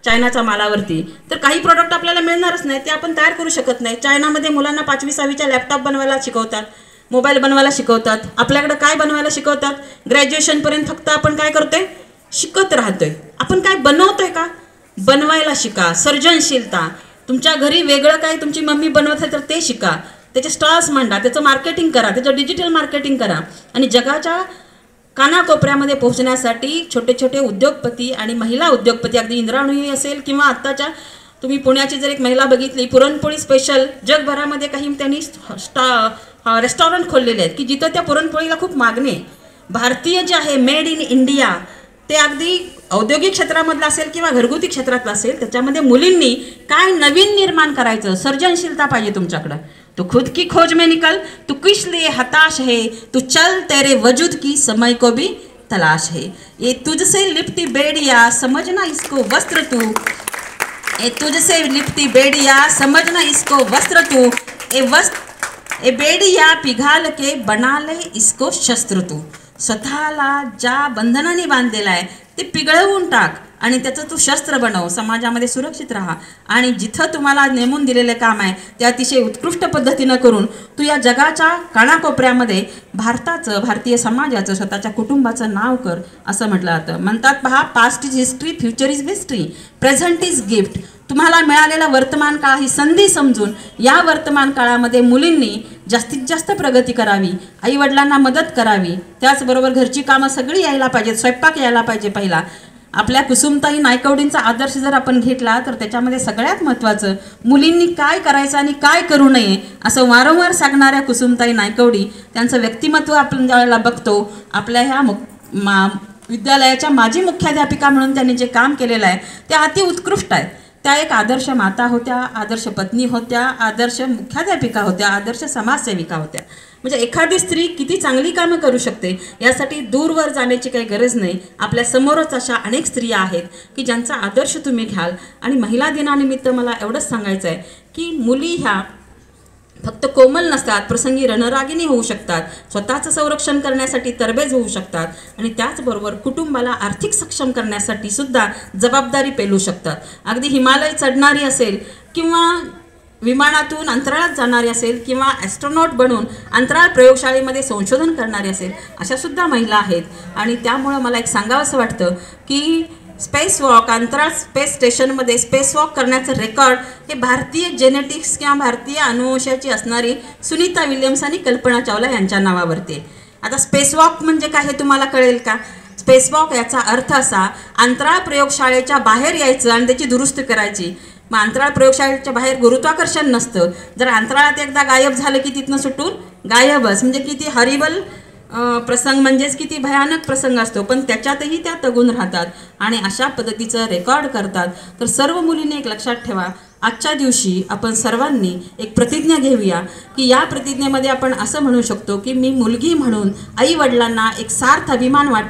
चायनाच्या मालावरती, तर काही प्रोडक्ट आपल्याला मिळणारच नाही, ते आपण तयार करू शकत नाही. चायनामध्ये मुलांना 5वी 6वीच्या लॅपटॉप बनवायला शिकवतात, मोबाईल बनवायला शिकवतात. आपल्याकडे काय बनवायला शिकवतात? ग्रॅज्युएशनपर्यंत फक्त आपण काय करतोय? शिकत राहतोय. आपण काय बनवतोय का? बनवायला शिका. सर्जनशीलता. तुमच्या घरी वेगळं काय तुमची मम्मी बनवत आहे तर ते शिका, त्याचे स्टॉल्स मांडा, त्याचं मार्केटिंग करा, त्याचं डिजिटल मार्केटिंग करा. आणि जगाच्या कानाकोपऱ्यामध्ये पोहोचण्यासाठी छोटे छोटे उद्योगपती आणि महिला उद्योगपती, अगदी इंद्राणू असेल किंवा आत्ताच्या तुम्ही पुण्याची जर एक महिला बघितली, पुरणपोळी स्पेशल, जगभरामध्ये काही त्यांनी रेस्टॉरंट खोललेले आहेत की जिथं त्या पुरणपोळीला खूप मागणी आहे. भारतीय जे आहे मेड इन इंडिया, ते अगदी औद्योगिक क्षेत्रामधलं असेल किंवा घरगुती क्षेत्रातलं असेल, त्याच्यामध्ये मुलींनी काय नवीन निर्माण करायचं, सर्जनशीलता पाहिजे तुमच्याकडं. तू खुद की खोज में निकल, तू किस लिए हताश है, तू चल तेरे वजूद की समय को भी तलाश है. ये तुझसे लिपटी बेड़िया समझना इसको वस्त्र तू, ये तुझसे लिपटी बेड़िया समझना इसको वस्त्र तू, ए बेड़िया पिघाल के बना ले इसको शस्त्र तू. स्वतःला ज्या बंधनाने बांधलेला आहे ते पिघळवून टाक आणि त्याचं तू शस्त्र बनव. समाजामध्ये सुरक्षित राहा आणि जिथं तुम्हाला नेमून दिलेले काम आहे ते अतिशय उत्कृष्ट पद्धतीनं करून तू या जगाच्या कानाकोपऱ्यामध्ये भारताचं, भारतीय समाजाचं, स्वतःच्या कुटुंबाचं नाव कर, असं म्हटलं जातं. म्हणतात पहा, past is history, future is history, present is gift. तुम्हाला मिळालेला वर्तमान काळ ही संधी समजून या वर्तमान काळामध्ये मुलींनी जास्तीत जास्त प्रगती करावी, आईवडिलांना मदत करावी, त्याचबरोबर घरची कामं सगळी यायला पाहिजेत, स्वयंपाक यायला पाहिजे. पहिला आपल्या कुसुमताई नायकवडींचा आदर्श जर आपण घेतला तर त्याच्यामध्ये सगळ्यात महत्त्वाचं मुलींनी काय करायचं आणि काय करू नये असं वारंवार सांगणाऱ्या कुसुमताई नायकवडी, त्यांचं व्यक्तिमत्व आपण ज्यावेळेला बघतो, आपल्या ह्या विद्यालयाच्या माजी मुख्याध्यापिका म्हणून त्यांनी जे काम केलेलं आहे ते अति उत्कृष्ट आहे. त्या एक आदर्श माता होत्या, आदर्श पत्नी होत्या, आदर्श मुख्याध्यापिका होत्या, आदर्श समाजसेविका होत्या. म्हणजे एखादी स्त्री किती चांगली कामं करू शकते यासाठी दूरवर जाण्याची काही गरज नाही. आपल्या समोरच अशा अनेक स्त्रिया आहेत की ज्यांचा आदर्श तुम्ही घ्याल. आणि महिला दिनानिमित्त मला एवढंच सांगायचं आहे की मुली ह्या फक्त कोमल नसतात, प्रसंगी रणरागिणी होऊ शकतात, स्वतःचं संरक्षण करण्यासाठी तरबेज होऊ शकतात आणि त्याचबरोबर कुटुंबाला आर्थिक सक्षम करण्यासाठी सुद्धा जबाबदारी पेलू शकतात. अगदी हिमालय चढणारी असेल किंवा विमानातून अंतराळात जाणारी असेल किंवा ॲस्ट्रॉनॉट बनून अंतराळ प्रयोगशाळेमध्ये संशोधन करणारी असेल, अशा सुद्धा महिला आहेत. आणि त्यामुळं मला एक सांगावंसं वाटतं की स्पेस वॉक, अंतराळ स्पेस स्टेशनमध्ये स्पेस वॉक करण्याचं रेकॉर्ड हे भारतीय जेनेटिक्स किंवा भारतीय अनुवंशाची असणारी सुनीता विल्यम्स आणि कल्पना चावला यांच्या नावावरती आहे. आता स्पेस वॉक म्हणजे काय हे तुम्हाला कळेल का? स्पेस वॉक याचा अर्थ असा, अंतराळ प्रयोगशाळेच्या बाहेर यायचं आणि त्याची दुरुस्ती करायची. मग अंतराळ प्रयोगशाळेच्या बाहेर गुरुत्वाकर्षण नसतं. जर अंतराळात एकदा गायब झालं की तिथनं सुटून गायबच. म्हणजे किती हरिबल प्रसंग, म्हणजेच किती भयानक प्रसंग असतो, पण त्याच्यातही त्या तगून राहतात आणि अशा पद्धतीचं रेकॉर्ड करतात. तर सर्व मुलींनी एक लक्षात ठेवा, आजच्या दिवशी आपण सर्वांनी एक प्रतिज्ञा घेऊया की या प्रतिज्ञेमध्ये आपण असं म्हणू शकतो की मी मुलगी म्हणून आई वडिलांना एक सार्थ अभिमान वाटतो.